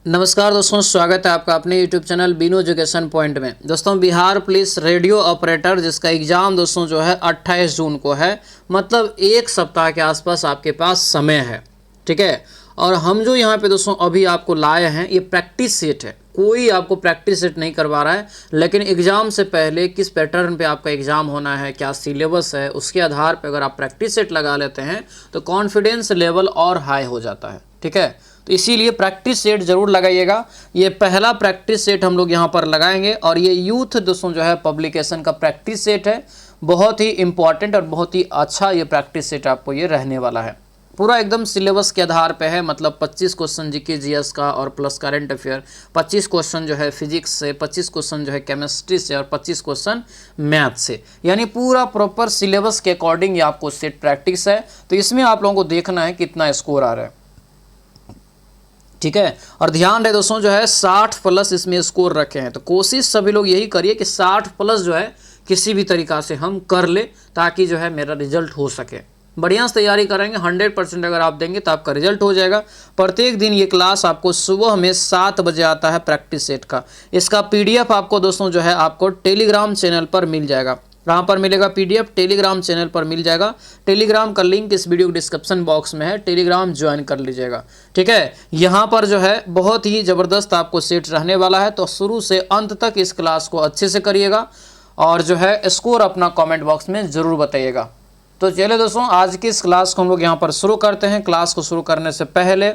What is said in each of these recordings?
नमस्कार दोस्तों, स्वागत है आपका अपने YouTube channel Binu education point में। दोस्तों, बिहार पुलिस रेडियो ऑपरेटर जिसका एग्ज़ाम दोस्तों जो है 28 जून को है, मतलब एक सप्ताह के आसपास आपके पास समय है। ठीक है, और हम जो यहाँ पे दोस्तों अभी आपको लाए हैं ये प्रैक्टिस सेट है। कोई आपको प्रैक्टिस सेट नहीं करवा रहा है, लेकिन एग्ज़ाम से पहले किस पैटर्न पे आपका एग्ज़ाम होना है, क्या सिलेबस है, उसके आधार पे अगर आप प्रैक्टिस सेट लगा लेते हैं तो कॉन्फिडेंस लेवल और हाई हो जाता है। ठीक है, तो इसीलिए प्रैक्टिस सेट ज़रूर लगाइएगा। ये पहला प्रैक्टिस सेट हम लोग यहाँ पर लगाएंगे और ये यूथ दोस्तों जो है पब्लिकेशन का प्रैक्टिस सेट है। बहुत ही इम्पॉर्टेंट और बहुत ही अच्छा ये प्रैक्टिस सेट आपको ये रहने वाला है। पूरा एकदम सिलेबस के आधार पे है, मतलब 25 क्वेश्चन जीके जीएस का और प्लस करंट अफेयर, 25 क्वेश्चन जो है फिजिक्स से, 25 क्वेश्चन जो है केमिस्ट्री से और 25 क्वेश्चन मैथ से, यानी पूरा प्रॉपर सिलेबस के अकॉर्डिंग ये आपको सेट प्रैक्टिस है। तो इसमें आप लोगों को देखना है कितना स्कोर आ रहा है। ठीक है, और ध्यान रहे दोस्तों जो है 60 प्लस इसमें स्कोर रखे हैं, तो कोशिश सभी लोग यही करिए कि 60 प्लस जो है किसी भी तरीक़ा से हम कर ले, ताकि जो है मेरा रिजल्ट हो सके। बढ़िया से तैयारी करेंगे, 100% अगर आप देंगे तो आपका रिजल्ट हो जाएगा। प्रत्येक दिन ये क्लास आपको सुबह में 7 बजे आता है प्रैक्टिस सेट का। इसका PDF आपको दोस्तों जो है आपको टेलीग्राम चैनल पर मिल जाएगा। कहाँ पर मिलेगा PDF? टेलीग्राम चैनल पर मिल जाएगा। टेलीग्राम का लिंक इस वीडियो डिस्क्रिप्शन बॉक्स में है, टेलीग्राम ज्वाइन कर लीजिएगा। ठीक है, यहाँ पर जो है बहुत ही ज़बरदस्त आपको सेट रहने वाला है, तो शुरू से अंत तक इस क्लास को अच्छे से करिएगा और जो है स्कोर अपना कमेंट बॉक्स में ज़रूर बताइएगा। तो चलिए दोस्तों, आज की इस क्लास को हम लोग यहाँ पर शुरू करते हैं। क्लास को शुरू करने से पहले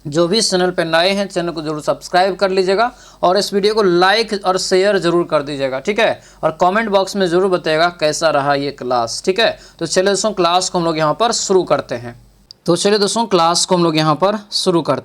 जो भी इस चैनल पर नए हैं, चैनल को जरूर सब्सक्राइब कर लीजिएगा और इस वीडियो को लाइक और शेयर जरूर कर दीजिएगा। ठीक है, और कमेंट बॉक्स में जरूर बताइएगा कैसा रहा ये क्लास। ठीक है, तो चलिए दोस्तों क्लास को हम लोग यहाँ पर शुरू करते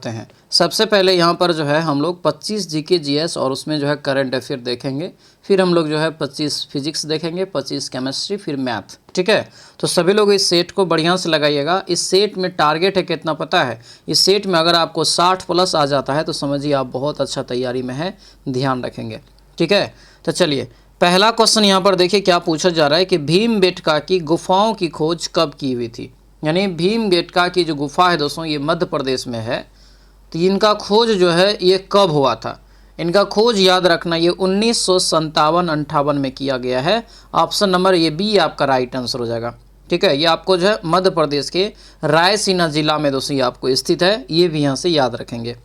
हैं। सबसे पहले यहाँ पर जो है हम लोग 25 जीके जीएस और उसमें जो है करंट अफेयर देखेंगे। फिर हम लोग जो है 25 फिजिक्स देखेंगे, 25 केमिस्ट्री, फिर मैथ। ठीक है, तो सभी लोग इस सेट को बढ़िया से लगाइएगा। इस सेट में टारगेट है कितना पता है? इस सेट में अगर आपको 60 प्लस आ जाता है तो समझिए आप बहुत अच्छा तैयारी में है, ध्यान रखेंगे। ठीक है, तो चलिए पहला क्वेश्चन यहाँ पर देखिए क्या पूछा जा रहा है कि भीमबेटका की गुफाओं की खोज कब की हुई थी। यानी भीमबेटका की जो गुफा है दोस्तों ये मध्य प्रदेश में है, तो इनका खोज जो है ये कब हुआ था? इनका खोज याद रखना ये 1957-58 में किया गया है। ऑप्शन नंबर ये बी आपका राइट आंसर हो जाएगा। ठीक है, ये आपको जो है मध्य प्रदेश के रायसीना जिला में दोस्तों ये आपको स्थित है, ये भी यहाँ से याद रखेंगे।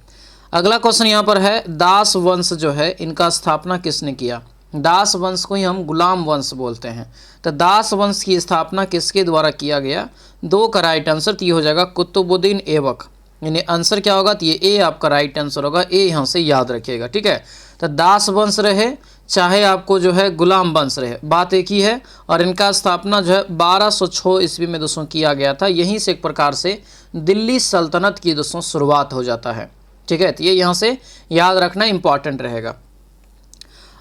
अगला क्वेश्चन यहाँ पर है दास वंश जो है इनका स्थापना किसने किया? दास वंश को ही हम गुलाम वंश बोलते हैं, तो दास वंश की स्थापना किसके द्वारा किया गया? 2 का राइट आंसर तो ये हो जाएगा कुतुबुद्दीन ऐबक। यानी आंसर क्या होगा? तो ये ए आपका राइट आंसर होगा, ए यहाँ से याद रखिएगा। ठीक है, तो दास वंश रहे चाहे आपको जो है गुलाम वंश रहे, बात एक ही है। और इनका स्थापना जो है 1206 ईस्वी में दोस्तों किया गया था। यहीं से एक प्रकार से दिल्ली सल्तनत की दोस्तों शुरुआत हो जाता है। ठीक है, तो ये यहाँ से याद रखना इंपॉर्टेंट रहेगा।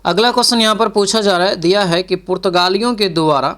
अगला क्वेश्चन यहाँ पर पूछा जा रहा है, दिया है कि पुर्तगालियों के द्वारा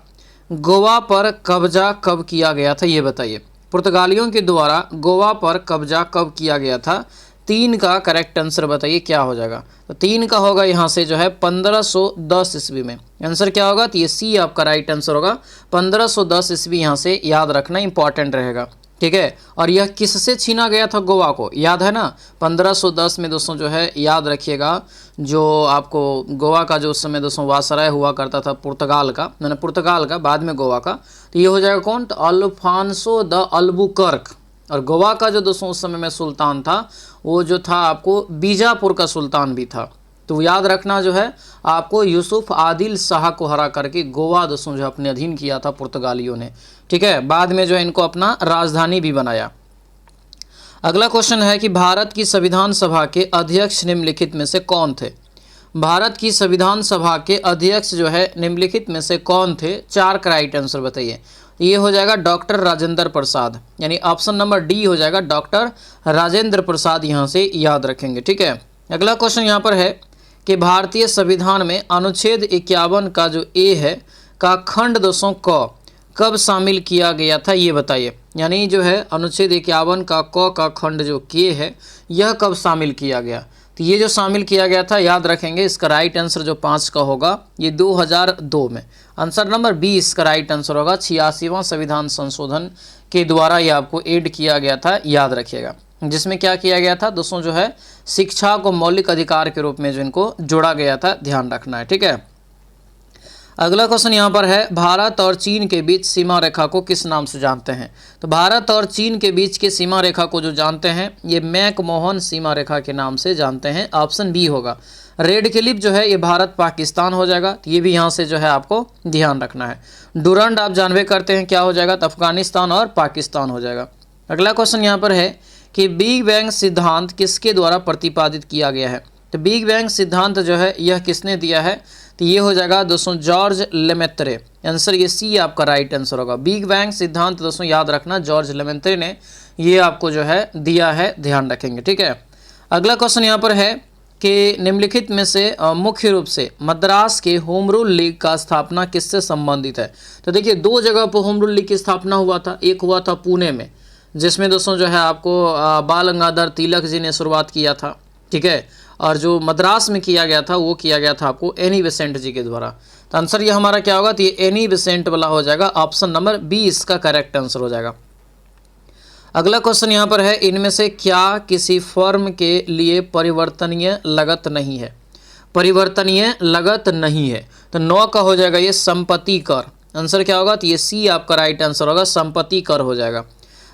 गोवा पर कब्जा कब किया गया था, ये बताइए। पुर्तगालियों के द्वारा गोवा पर कब्जा कब किया गया था? 3 का करेक्ट आंसर बताइए क्या हो जाएगा? तो 3 का होगा यहाँ से जो है 1510 ईस्वी में। आंसर क्या होगा? तो ये सी आपका राइट आंसर होगा। 1510 ईस्वी यहाँ से याद रखना इंपॉर्टेंट रहेगा। ठीक है, और यह किससे छीना गया था गोवा को? याद है ना, 1510 में दोस्तों जो है याद रखिएगा, जो आपको गोवा का जो उस समय दोस्तों वासराय हुआ करता था पुर्तगाल का, मैंने पुर्तगाल का बाद में गोवा का, तो ये हो जाएगा कौन? तो अल्फांसो द अल्बुकर्क। और गोवा का जो दोस्तों उस समय में सुल्तान था वो जो था आपको बीजापुर का सुल्तान भी था। तो याद रखना जो है आपको यूसुफ आदिल शाह को हरा करके गोवा दोस्तों जो अपने अधीन किया था पुर्तगालियों ने। ठीक है, बाद में जो है इनको अपना राजधानी भी बनाया। अगला क्वेश्चन है कि भारत की संविधान सभा के अध्यक्ष निम्नलिखित में से कौन थे? भारत की संविधान सभा के अध्यक्ष जो है निम्नलिखित में से कौन थे? 4 का राइट आंसर बताइए। ये हो जाएगा डॉक्टर राजेंद्र प्रसाद, यानी ऑप्शन नंबर डी हो जाएगा डॉक्टर राजेंद्र प्रसाद, यहाँ से याद रखेंगे। ठीक है, अगला क्वेश्चन यहाँ पर है कि भारतीय संविधान में अनुच्छेद 51 का जो ए है का खंड दोस्तों क कब शामिल किया गया था, ये बताइए। यानी जो है अनुच्छेद 51 का क का खंड जो के है यह कब शामिल किया गया? तो ये जो शामिल किया गया था याद रखेंगे, इसका राइट आंसर जो 5 का होगा ये 2002 में। आंसर नंबर 20 का राइट आंसर होगा। 86वां संविधान संशोधन के द्वारा ये आपको ऐड किया गया था, याद रखिएगा। जिसमें क्या किया गया था दोस्तों, जो है शिक्षा को मौलिक अधिकार के रूप में जो इनको जोड़ा गया था, ध्यान रखना है। ठीक है, अगला क्वेश्चन यहाँ पर है, भारत और चीन के बीच सीमा रेखा को किस नाम से जानते हैं? तो भारत और चीन के बीच के सीमा रेखा को जो जानते हैं, ये मैकमोहन सीमा रेखा के नाम से जानते हैं। ऑप्शन बी होगा। रेड क्लिफ जो है ये भारत पाकिस्तान हो जाएगा, तो ये भी यहाँ से जो है आपको ध्यान रखना है। डुरंड आप जानवे करते हैं क्या हो जाएगा, तो अफगानिस्तान और पाकिस्तान हो जाएगा। अगला क्वेश्चन यहाँ पर है कि बिग बैंग सिद्धांत किसके द्वारा प्रतिपादित किया गया है? तो बिग बैंग सिद्धांत जो है यह किसने दिया है? तो ये हो जाएगा दोस्तों जॉर्ज लेमेत्रे। आंसर ये सी आपका राइट आंसर होगा। बिग बैंग सिद्धांत दोस्तों याद रखना, जॉर्ज लेमेत्रे ने ये आपको जो है दिया है, ध्यान रखेंगे। ठीक है, अगला क्वेश्चन यहाँ पर है कि निम्नलिखित में से मुख्य रूप से मद्रास के होम रूल लीग का स्थापना किससे संबंधित है? तो देखिए, दो जगह पर होम रूल लीग की स्थापना हुआ था। एक हुआ था पुणे में, जिसमें दोस्तों जो है आपको बाल गंगाधर तिलक जी ने शुरुआत किया था। ठीक है, और जो मद्रास में किया गया था वो किया गया था आपको एनी बेसेंट जी के द्वारा। तो आंसर ये हमारा क्या होगा, तो ये एनी बेसेंट वाला हो जाएगा। ऑप्शन नंबर बी इसका करेक्ट आंसर हो जाएगा। अगला क्वेश्चन यहाँ पर है, इनमें से क्या किसी फर्म के लिए परिवर्तनीय लागत नहीं है? परिवर्तनीय लागत नहीं है, तो 9 का हो जाएगा ये संपत्ति कर। आंसर क्या होगा, तो ये सी आपका राइट आंसर होगा, संपत्ति कर हो जाएगा।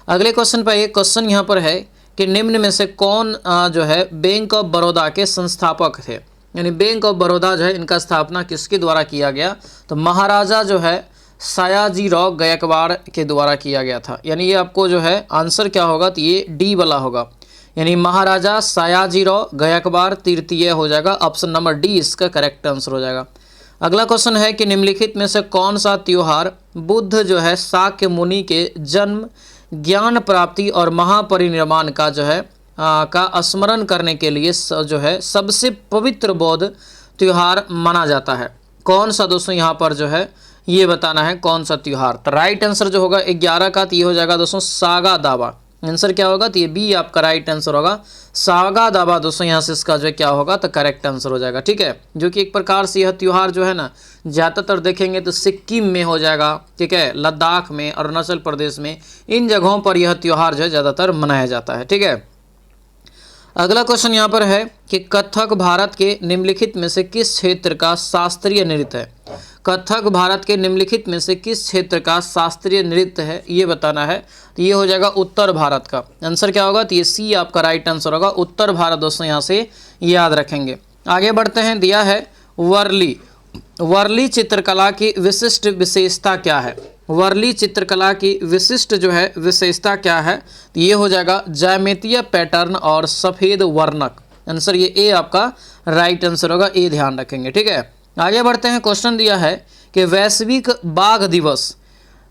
अगले क्वेश्चन पर एक क्वेश्चन यहाँ पर है कि निम्न में से कौन जो है बैंक ऑफ बड़ौदा के संस्थापक थे? यानी बैंक ऑफ बड़ौदा जो है इनका स्थापना किसके द्वारा किया गया? तो महाराजा जो है सयाजीराव गायकवाड़ के द्वारा किया गया था। यानी ये आपको जो है आंसर क्या होगा, तो ये डी वाला होगा, यानी महाराजा सयाजीराव गायकवाड़ तृतीय हो जाएगा। ऑप्शन नंबर डी इसका करेक्ट आंसर हो जाएगा। अगला क्वेश्चन है कि निम्नलिखित में से कौन सा त्योहार बुद्ध जो है शाक्य मुनि के जन्म, ज्ञान प्राप्ति और महापरिनिर्वाण का जो है का स्मरण करने के लिए जो है सबसे पवित्र बौद्ध त्योहार माना जाता है? कौन सा दोस्तों यहाँ पर जो है ये बताना है, कौन सा त्योहार? तो राइट आंसर जो होगा 11 का, तो ये हो जाएगा दोस्तों सागा दावा। आंसर क्या होगा, तो ये बी आपका राइट आंसर होगा, सागा दावा। दोस्तों यहाँ से इसका जो है क्या होगा, तो करेक्ट आंसर हो जाएगा। ठीक है, जो कि एक प्रकार से यह त्यौहार जो है ना ज़्यादातर देखेंगे तो सिक्किम में हो जाएगा। ठीक है, लद्दाख में, अरुणाचल प्रदेश में, इन जगहों पर यह त्यौहार जो है ज़्यादातर मनाया जाता है। ठीक है, अगला क्वेश्चन यहाँ पर है कि कथक भारत के निम्नलिखित में से किस क्षेत्र का शास्त्रीय नृत्य है? कथक भारत के निम्नलिखित में से किस क्षेत्र का शास्त्रीय नृत्य है, ये बताना है। तो ये हो जाएगा उत्तर भारत का। आंसर क्या होगा, तो ये सी आपका राइट आंसर होगा, उत्तर भारत। दोस्तों यहाँ से याद रखेंगे। आगे बढ़ते हैं, दिया है वर्ली। वर्ली चित्रकला की विशिष्ट विशेषता क्या है? वर्ली चित्रकला की विशिष्ट जो है विशेषता क्या है? तो ये हो जाएगा ज्यामितीय पैटर्न और सफ़ेद वर्णक। आंसर ये ए आपका राइट आंसर होगा, ए ध्यान रखेंगे। ठीक है, आगे बढ़ते हैं। क्वेश्चन दिया है कि वैश्विक बाघ दिवस,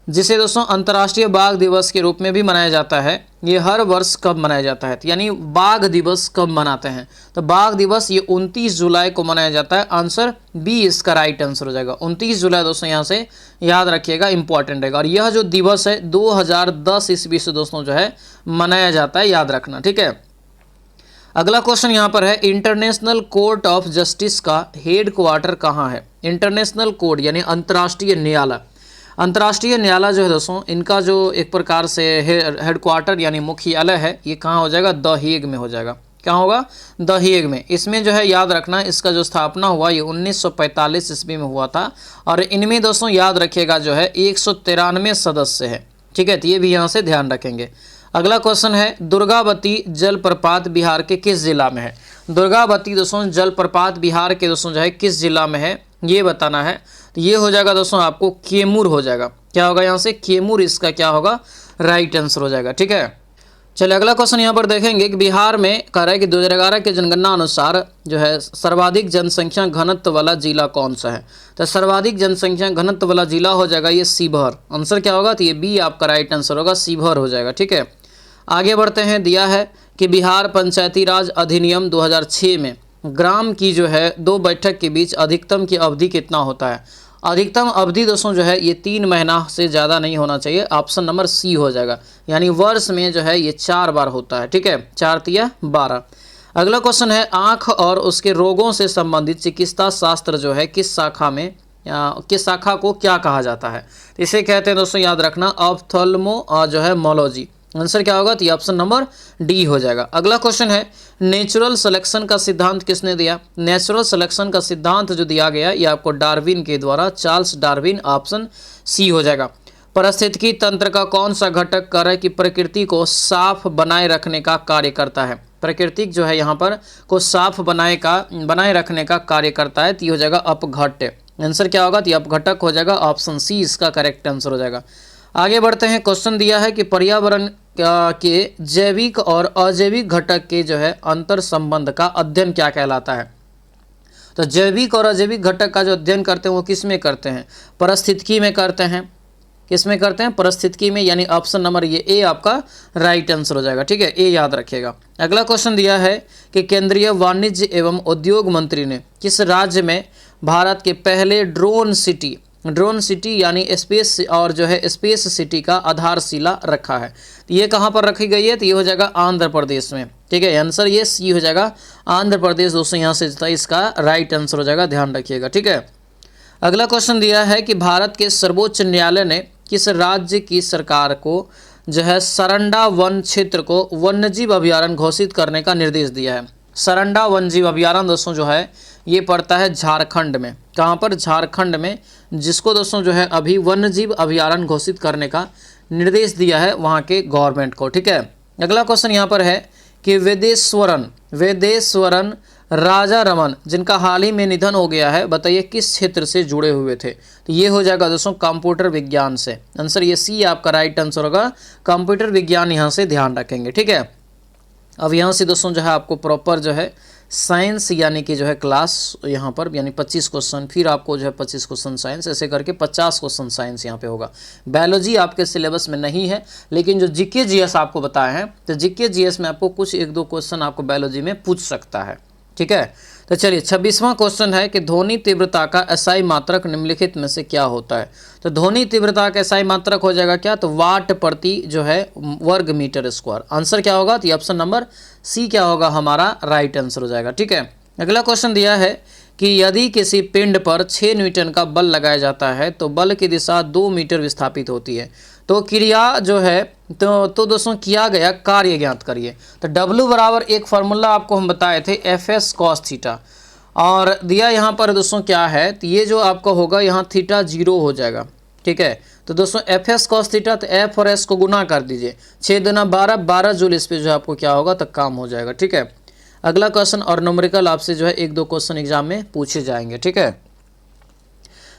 जिसे दोस्तों अंतर्राष्ट्रीय बाघ दिवस के रूप में भी मनाया जाता है, ये हर वर्ष कब मनाया जाता है? यानी बाघ दिवस कब मनाते हैं? तो बाघ दिवस ये 29 जुलाई को मनाया जाता है। आंसर बी इसका राइट आंसर हो जाएगा, 29 जुलाई। दोस्तों यहाँ से याद रखिएगा, इंपॉर्टेंट रहेगा। और यह जो दिवस है 2010 ईस्वी से दोस्तों जो है मनाया जाता है, याद रखना। ठीक है, अगला क्वेश्चन यहाँ पर है, इंटरनेशनल कोर्ट ऑफ जस्टिस का हेड क्वार्टर कहाँ है? इंटरनेशनल कोर्ट यानी अंतर्राष्ट्रीय न्यायालय। अंतर्राष्ट्रीय न्यायालय जो है दोस्तों, इनका जो एक प्रकार से हेड क्वार्टर यानी मुख्यालय है, ये कहाँ हो जाएगा? द हेग में हो जाएगा। क्या होगा? द हेग में। इसमें जो है याद रखना, इसका जो स्थापना हुआ ये 1945 ईस्वी में हुआ था। और इनमें दोस्तों याद रखिएगा जो है 193 सदस्य है। ठीक है, तो ये भी यहाँ से ध्यान रखेंगे। अगला क्वेश्चन है, दुर्गावती जलप्रपात बिहार के किस जिला में है? दुर्गावती दोस्तों जलप्रपात बिहार के दोस्तों जो है किस जिला में है, ये बताना है। तो ये हो जाएगा दोस्तों आपको कैमूर हो जाएगा। क्या होगा यहाँ से? कैमूर इसका क्या होगा? राइट आंसर हो जाएगा। ठीक है, चलिए अगला क्वेश्चन यहाँ पर देखेंगे कि बिहार में कह रहा है कि 2011 के जनगणना अनुसार जो है सर्वाधिक जनसंख्या घनत्व वाला जिला कौन सा है? तो सर्वाधिक जनसंख्या घनत्व वाला जिला हो जाएगा ये शिवहर। आंसर क्या होगा? तो ये बी आपका राइट आंसर होगा, शिवहर हो जाएगा। ठीक है, आगे बढ़ते हैं। दिया है कि बिहार पंचायती राज अधिनियम 2006 में ग्राम की जो है 2 बैठक के बीच अधिकतम की अवधि कितना होता है? अधिकतम अवधि दोस्तों जो है ये 3 महीना से ज़्यादा नहीं होना चाहिए। ऑप्शन नंबर सी हो जाएगा, यानी वर्ष में जो है ये 4 बार होता है। ठीक है, 4 तिया 12। अगला क्वेश्चन है, आँख और उसके रोगों से संबंधित चिकित्सा शास्त्र जो है किस शाखा में किस शाखा को क्या कहा जाता है? इसे कहते हैं दोस्तों याद रखना ऑप्थेल्मो जो है मोलॉजी। आंसर क्या होगा? तो ये ऑप्शन नंबर डी हो जाएगा। अगला क्वेश्चन है, नेचुरल सिलेक्शन का सिद्धांत किसने दिया? नेचुरल सिलेक्शन का सिद्धांत जो दिया गया ये आपको डार्विन के द्वारा, चार्ल्स डार्विन, ऑप्शन सी हो जाएगा। पारिस्थितिकी तंत्र का कौन सा घटक कार्य की प्रकृति को साफ बनाए रखने का कार्य करता है? प्राकृतिक जो है यहाँ पर को साफ बनाए रखने का कार्य करता है, तो ये हो जाएगा अपघट्य। आंसर क्या होगा? तो ये अपघटक हो जाएगा, ऑप्शन सी इसका करेक्ट आंसर हो जाएगा। आगे बढ़ते हैं, क्वेश्चन दिया है कि पर्यावरण के जैविक और अजैविक घटक के जो है अंतर संबंध का अध्ययन क्या कहलाता है? तो जैविक और अजैविक घटक का जो अध्ययन करते हैं वो किस में करते हैं? पारिस्थितिकी में करते हैं। किस में करते हैं? पारिस्थितिकी में, यानी ऑप्शन नंबर ये ए आपका राइट आंसर हो जाएगा। ठीक है, ए याद रखिएगा। अगला क्वेश्चन दिया है कि केंद्रीय वाणिज्य एवं उद्योग मंत्री ने किस राज्य में भारत के पहले ड्रोन सिटी यानी स्पेस और जो है स्पेस सिटी का आधारशिला रखा है? तो ये कहाँ पर रखी गई है? तो ये हो जाएगा आंध्र प्रदेश में। ठीक है, आंसर ये सी हो जाएगा, आंध्र प्रदेश। दोस्तों यहाँ से इसका राइट आंसर हो जाएगा, ध्यान रखिएगा। ठीक है, अगला क्वेश्चन दिया है कि भारत के सर्वोच्च न्यायालय ने किस राज्य की सरकार को जो है सरंडा वन क्षेत्र को वन्यजीव अभयारण्य घोषित करने का निर्देश दिया है? सरंडा वन्यजीव अभयारण्य दोस्तों जो है ये पड़ता है झारखंड में। कहाँ पर? झारखंड में, जिसको दोस्तों जो है अभी वन्यजीव अभयारण्य घोषित करने का निर्देश दिया है वहाँ के गवर्नमेंट को। ठीक है, अगला क्वेश्चन यहाँ पर है कि वेदेश्वरन राजा रमन जिनका हाल ही में निधन हो गया है, बताइए किस क्षेत्र से जुड़े हुए थे? तो ये हो जाएगा दोस्तों कंप्यूटर विज्ञान से। आंसर ये सी आपका राइट आंसर होगा, कंप्यूटर विज्ञान यहाँ से ध्यान रखेंगे। ठीक है, अब यहाँ से दोस्तों जो है आपको प्रॉपर जो है साइंस यानी कि जो है क्लास यहाँ पर यानी 25 क्वेश्चन, फिर आपको जो है 25 क्वेश्चन साइंस, ऐसे करके 50 क्वेश्चन साइंस यहाँ पे होगा। बायोलॉजी आपके सिलेबस में नहीं है, लेकिन जो जीके जीएस आपको बताए हैं, तो जीके जीएस में आपको कुछ 1-2 क्वेश्चन आपको बायोलॉजी में पूछ सकता है। ठीक है, तो चलिए 26वां क्वेश्चन है कि ध्वनि तीव्रता का एसआई मात्रक निम्नलिखित में से क्या होता है? तो ध्वनि तीव्रता का एसआई मात्रक हो जाएगा क्या? तो वाट प्रति जो है वर्ग मीटर स्क्वायर। आंसर क्या होगा? तो ये ऑप्शन नंबर सी क्या होगा हमारा राइट आंसर हो जाएगा। ठीक है, अगला क्वेश्चन दिया है कि यदि किसी पिंड पर 6 न्यूटन का बल लगाया जाता है तो बल की दिशा 2 मीटर विस्थापित होती है, तो क्रिया जो है तो दोस्तों किया गया कार्य ज्ञात करिए। तो W बराबर एक फार्मूला आपको हम बताए थे FS cos थीटा, और दिया यहाँ पर दोस्तों क्या है? तो ये जो आपका होगा यहाँ थीटा 0 हो जाएगा। ठीक है, तो दोस्तों FS cos थीटा, तो F और S को गुना कर दीजिए, 6 दूना 12 जूल, इस पे जो है आपको क्या होगा तो काम हो जाएगा। ठीक है, अगला क्वेश्चन और न्यूमेरिकल आपसे जो है 1-2 क्वेश्चन एग्जाम में पूछे जाएंगे। ठीक है,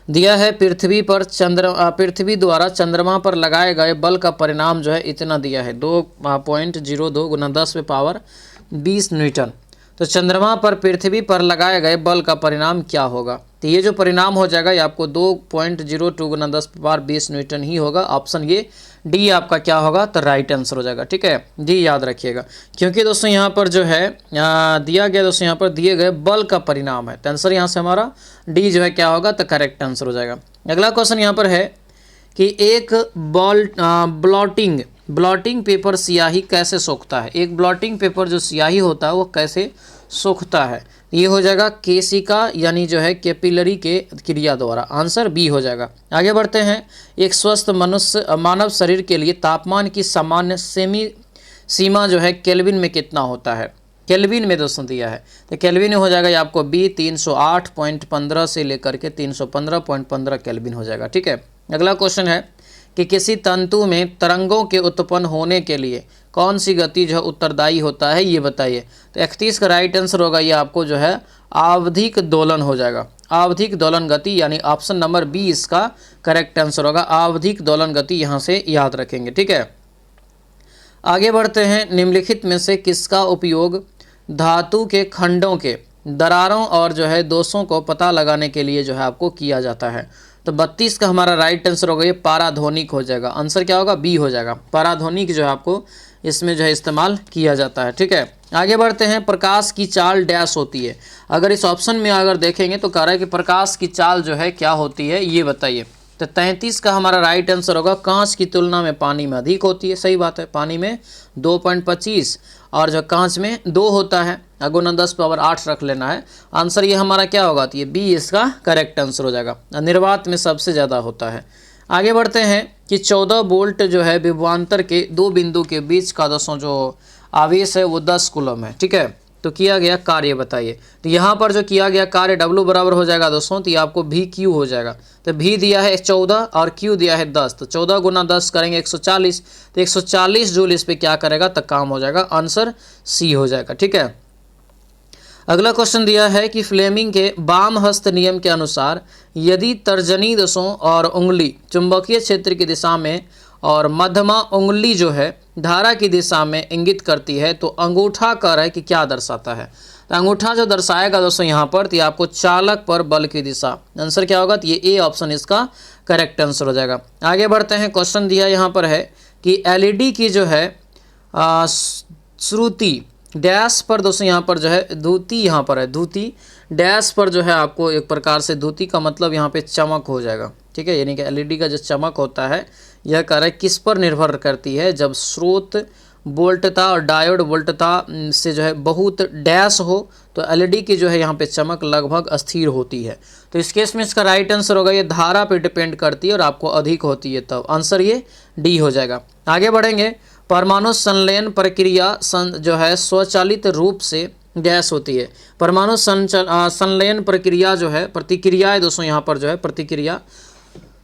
दिया है पृथ्वी द्वारा चंद्रमा पर लगाए गए बल का परिणाम जो है इतना दिया है 2.02 गुना 10⁻20 न्यूटन। तो चंद्रमा पर पृथ्वी पर लगाए गए बल का परिणाम क्या होगा? तो ये जो परिणाम हो जाएगा ये आपको 2.02 गुना 10⁻20 न्यूटन ही होगा। ऑप्शन ये डी आपका क्या होगा तो राइट आंसर हो जाएगा। ठीक है, डी याद रखिएगा, क्योंकि दोस्तों यहाँ पर जो है दिया गया दोस्तों यहाँ पर दिए गए बल का परिणाम है, तो आंसर यहाँ से हमारा डी जो है क्या होगा तो करेक्ट आंसर हो जाएगा। अगला क्वेश्चन यहाँ पर है कि एक ब्लॉटिंग पेपर स्याही कैसे सोखता है? एक ब्लॉटिंग पेपर जो स्याही होता है वो कैसे सोखता है? ये हो जाएगा केशिका यानी जो है कैपिलरी के क्रिया द्वारा। आंसर बी हो जाएगा। आगे बढ़ते हैं, एक स्वस्थ मानव शरीर के लिए तापमान की सामान्य सीमा जो है केल्विन में कितना होता है? केल्विन में दोस्तों दिया है, तो केल्विन हो जाएगा ये आपको बी 308.15 से लेकर के 315.15 केल्विन हो जाएगा। ठीक है, अगला क्वेश्चन है कि किसी तंतु में तरंगों के उत्पन्न होने के लिए कौन सी गति जो है उत्तरदायी होता है, ये बताइए। तो 31 का राइट आंसर होगा ये आपको जो है आवधिक दोलन हो जाएगा। आवधिक दोलन गति यानी ऑप्शन नंबर बी इसका करेक्ट आंसर होगा। आवधिक दोलन गति यहाँ से याद रखेंगे। ठीक है, आगे बढ़ते हैं, निम्नलिखित में से किसका उपयोग धातु के खंडों के दरारों और जो है दोषों को पता लगाने के लिए जो है आपको किया जाता है? तो 32 का हमारा राइट आंसर होगा ये पाराध्वनिक हो जाएगा। आंसर क्या होगा? बी हो जाएगा। पाराध्वनिक जो है आपको इसमें जो है इस्तेमाल किया जाता है। ठीक है, आगे बढ़ते हैं, प्रकाश की चाल डैश होती है। अगर इस ऑप्शन में अगर देखेंगे तो कह रहा है कि प्रकाश की चाल जो है क्या होती है, ये बताइए। तो 33 का हमारा राइट आंसर होगा कांच की तुलना में पानी में अधिक होती है। सही बात है, पानी में 2.25 और जो कांच में 2 होता है, गुना 10⁻8 रख लेना है। आंसर ये हमारा क्या होगा? तो ये बी इसका करेक्ट आंसर हो जाएगा। निर्वात में सबसे ज़्यादा होता है। आगे बढ़ते हैं, कि 14 वोल्ट जो है विभवांतर के दो बिंदु के बीच का दोस्तों जो आवेश है वो 10 कूलम है। ठीक है, तो किया गया कार्य बताइए। तो यहाँ पर जो किया गया कार्य W बराबर हो जाएगा दोस्तों, तो ये आपको VQ हो जाएगा। तो V दिया है 14 और Q दिया है 10, तो 14 गुना 10 करेंगे 140, तो 140 जूल इस पे क्या करेगा तो काम हो जाएगा। आंसर C हो जाएगा। ठीक है, अगला क्वेश्चन दिया है कि फ्लेमिंग के वाम हस्त नियम के अनुसार यदि तर्जनी दोस्तों और उंगली चुंबकीय क्षेत्र की दिशा में और मध्यमा उंगली जो है धारा की दिशा में इंगित करती है, तो अंगूठा कर है कि क्या दर्शाता है। तो अंगूठा जो दर्शाएगा दोस्तों यहाँ पर, तो आपको चालक पर बल की दिशा। आंसर क्या होगा, तो ये ए ऑप्शन इसका करेक्ट आंसर हो जाएगा। आगे बढ़ते हैं, क्वेश्चन दिया यहाँ पर है कि एलईडी की जो है श्रुति डैश पर दोस्तों यहाँ पर जो है धूति, यहाँ पर है धूति डैश पर जो है आपको एक प्रकार से धूति का मतलब यहाँ पे चमक हो जाएगा। ठीक है, यानी कि एलईडी का जो चमक होता है यह कार्य किस पर निर्भर करती है, जब स्रोत वोल्टता और डायोड वोल्टता से जो है बहुत डैश हो तो एलईडी की जो है यहाँ पे चमक लगभग अस्थिर होती है। तो इस केस में इसका राइट आंसर होगा ये धारा पे डिपेंड करती है और आपको अधिक होती है, तब आंसर ये डी हो जाएगा। आगे बढ़ेंगे, परमाणु संलयन प्रक्रिया जो है स्वचालित रूप से डैश होती है। परमाणु संलयन प्रक्रिया जो है प्रतिक्रियाएं दोस्तों यहाँ पर जो है प्रतिक्रिया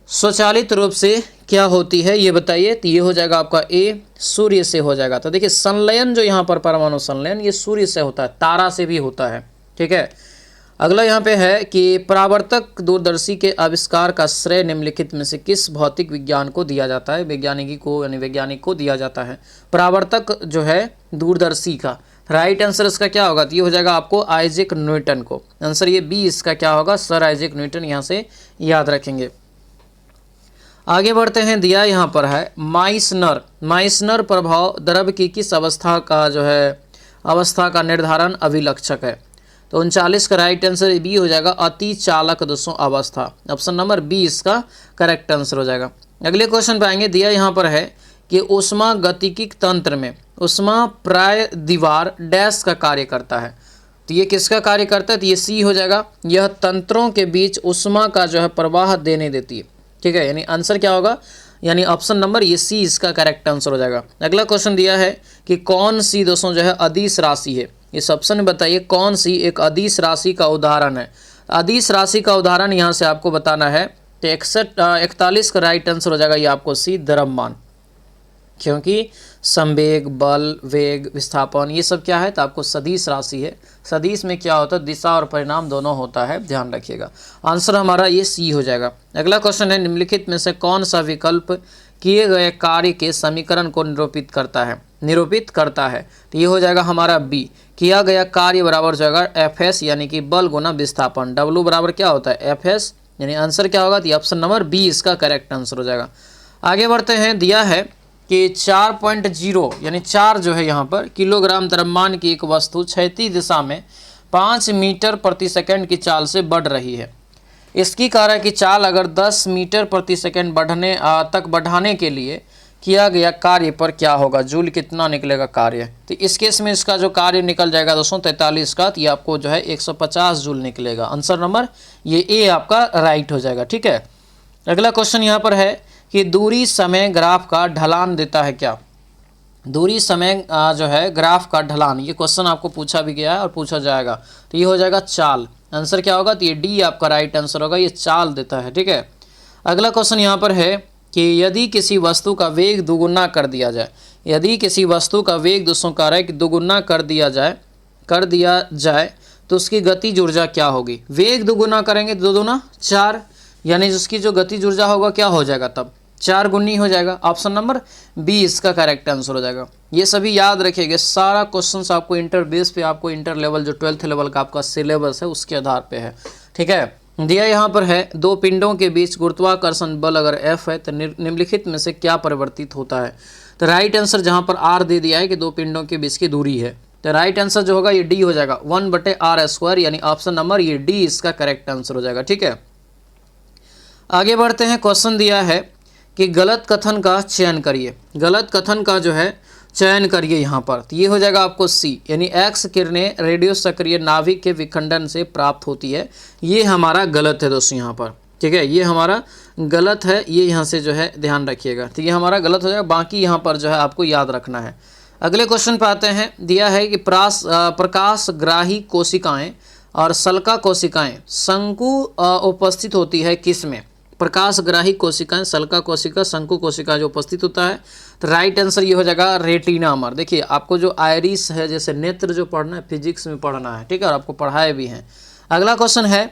स्वचालित रूप से क्या होती है ये बताइए। तो ये हो जाएगा आपका ए, सूर्य से हो जाएगा। तो देखिए संलयन जो यहाँ पर परमाणु संलयन ये सूर्य से होता है, तारा से भी होता है। ठीक है, अगला यहाँ पे है कि परावर्तक दूरदर्शी के आविष्कार का श्रेय निम्नलिखित में से किस भौतिक विज्ञान को दिया जाता है, वैज्ञानिकी को यानी वैज्ञानिक को दिया जाता है परावर्तक जो है दूरदर्शी का। राइट आंसर इसका क्या होगा, तो ये हो जाएगा आपको आइजैक न्यूटन को। आंसर ये बी इसका क्या होगा, सर आइजैक न्यूटन, यहाँ से याद रखेंगे। आगे बढ़ते हैं, दिया यहाँ पर है माइसनर प्रभाव द्रव की किस अवस्था का जो है अवस्था का निर्धारण अभिलक्षक है। तो 39 का राइट आंसर बी हो जाएगा, अति चालक दोस्तों अवस्था। ऑप्शन नंबर बी इसका करेक्ट आंसर हो जाएगा। अगले क्वेश्चन पे आएंगे, दिया यहाँ पर है कि ऊष्मा गतिकी तंत्र में ऊष्मा प्राय दीवार डैश का कार्य करता है। तो ये किसका कार्य करता है, तो ये सी हो जाएगा, यह तंत्रों के बीच ऊष्मा का जो है प्रवाह देने देती है। ठीक है, यानी आंसर क्या होगा, यानी ऑप्शन नंबर ये सी इसका करेक्ट आंसर हो जाएगा। अगला क्वेश्चन दिया है कि कौन सी दोस्तों जो है अदिश राशि है, इस ऑप्शन में बताइए कौन सी एक अदिश राशि का उदाहरण है। अदिश राशि का उदाहरण यहाँ से आपको बताना है, तो 41 का राइट आंसर हो जाएगा ये आपको सी, द्रव्यमान। क्योंकि संवेग, बल, वेग, विस्थापन ये सब क्या है, तो आपको सदिश राशि है। सदिश में क्या होता है, दिशा और परिणाम दोनों होता है, ध्यान रखिएगा। आंसर हमारा ये सी हो जाएगा। अगला क्वेश्चन है, निम्नलिखित में से कौन सा विकल्प किए गए कार्य के समीकरण को निरूपित करता है। तो ये हो जाएगा हमारा बी, किया गया कार्य बराबर जाएगा एफ यानी कि बल गुना विस्थापन। डब्ल्यू बराबर क्या होता है, एफ यानी आंसर क्या होगा, तो ऑप्शन नंबर बी इसका करेक्ट आंसर हो जाएगा। आगे बढ़ते हैं, दिया है कि 4.0 यानी 4 जो है यहाँ पर किलोग्राम द्रव्यमान की एक वस्तु क्षैतिज दिशा में 5 मीटर प्रति सेकंड की चाल से बढ़ रही है। इसकी कार्य की चाल अगर 10 मीटर प्रति सेकंड तक बढ़ाने के लिए किया गया कार्य पर क्या होगा, जूल कितना निकलेगा कार्य। तो इस केस में इसका जो कार्य निकल जाएगा दोस्तों 43 का, तो ये आपको जो है 150 जूल निकलेगा। आंसर नंबर ये ए आपका राइट हो जाएगा। ठीक है, अगला क्वेश्चन यहाँ पर है कि दूरी समय ग्राफ का ढलान देता है क्या। दूरी समय जो है ग्राफ का ढलान, ये क्वेश्चन आपको पूछा भी गया है और पूछा जाएगा, तो ये हो जाएगा चाल। आंसर क्या होगा, तो ये डी आपका राइट आंसर होगा, ये चाल देता है। ठीक है, अगला क्वेश्चन यहाँ पर है कि यदि किसी वस्तु का वेग दुगुना कर दिया जाए, यदि किसी वस्तु का वेग दोस्तों कह रहा है कि दुगुना कर दिया जाए तो उसकी गतिज ऊर्जा क्या होगी। वेग दुगुना करेंगे, दो दूना 4, यानी उसकी जो गतिज ऊर्जा होगा क्या हो जाएगा, तब 4 गुनी हो जाएगा। ऑप्शन नंबर बी इसका करेक्ट आंसर हो जाएगा। ये सभी याद रखिएगा, सारा क्वेश्चंस आपको इंटर बेस पे, आपको इंटर लेवल जो 12th लेवल का आपका सिलेबस है उसके आधार पे है। ठीक है, दिया यहाँ पर है दो पिंडों के बीच गुरुत्वाकर्षण बल अगर F है तो निम्नलिखित में से क्या परिवर्तित होता है। तो राइट आंसर जहाँ पर R दे दिया है कि दो पिंडों के बीच की दूरी है, तो राइट आंसर जो होगा ये डी हो जाएगा, 1/r², यानी ऑप्शन नंबर ये डी इसका करेक्ट आंसर हो जाएगा। ठीक है, आगे बढ़ते हैं, क्वेश्चन दिया है कि गलत कथन का चयन करिए, गलत कथन का जो है चयन करिए यहाँ पर। तो ये हो जाएगा आपको सी, यानी एक्स किरणें रेडियो सक्रिय नाभिक के विखंडन से प्राप्त होती है, ये हमारा गलत है दोस्तों यहाँ पर। ठीक है, ये हमारा गलत है, ये यहाँ से जो है ध्यान रखिएगा। तो ये हमारा गलत हो जाएगा, बाकी यहाँ पर जो है आपको याद रखना है। अगले क्वेश्चन पे आते हैं। दिया है कि प्रकाशग्राही कोशिकाएं और सल्का कोशिकाएं शंकु उपस्थित होती है किस में? प्रकाशग्राही कोशिकाएं, सल्का कोशिका, शंकु कोशिका जो उपस्थित होता है, तो राइट आंसर ये हो जाएगा रेटिनामर। देखिए आपको जो आयरिस है, जैसे नेत्र जो पढ़ना है फिजिक्स में पढ़ना है, ठीक है, और आपको पढ़ाए भी हैं। अगला क्वेश्चन है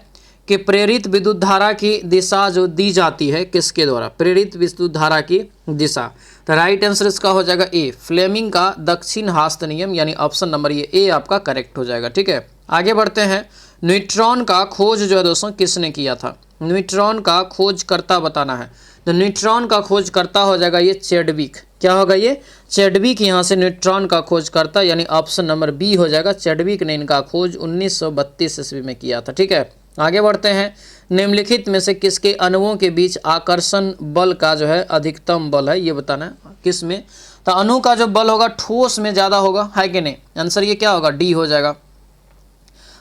कि प्रेरित विद्युत धारा की दिशा जो दी जाती है किसके द्वारा? प्रेरित विद्युत धारा की दिशा, तो राइट आंसर इसका हो जाएगा ए, फ्लेमिंग का दक्षिण हस्त नियम, यानी ऑप्शन नंबर ये ए आपका करेक्ट हो जाएगा। ठीक है, आगे बढ़ते हैं। न्यूट्रॉन का खोज जो है दोस्तों किसने किया था? न्यूट्रॉन का खोजकर्ता बताना है। तो न्यूट्रॉन का खोजकर्ता हो जाएगा ये चैडविक। क्या होगा ये? चैडविक यहाँ से न्यूट्रॉन का खोजकर्ता, यानी ऑप्शन नंबर बी हो जाएगा। चैडविक ने इनका खोज 1932 ईस्वी में किया था। ठीक है, आगे बढ़ते हैं। निम्नलिखित में से किसके अणुओं के बीच आकर्षण बल का जो है अधिकतम बल है, ये बताना है किस में? तो अणु का जो बल होगा ठोस में ज़्यादा होगा, है कि नहीं? आंसर ये क्या होगा? डी हो जाएगा।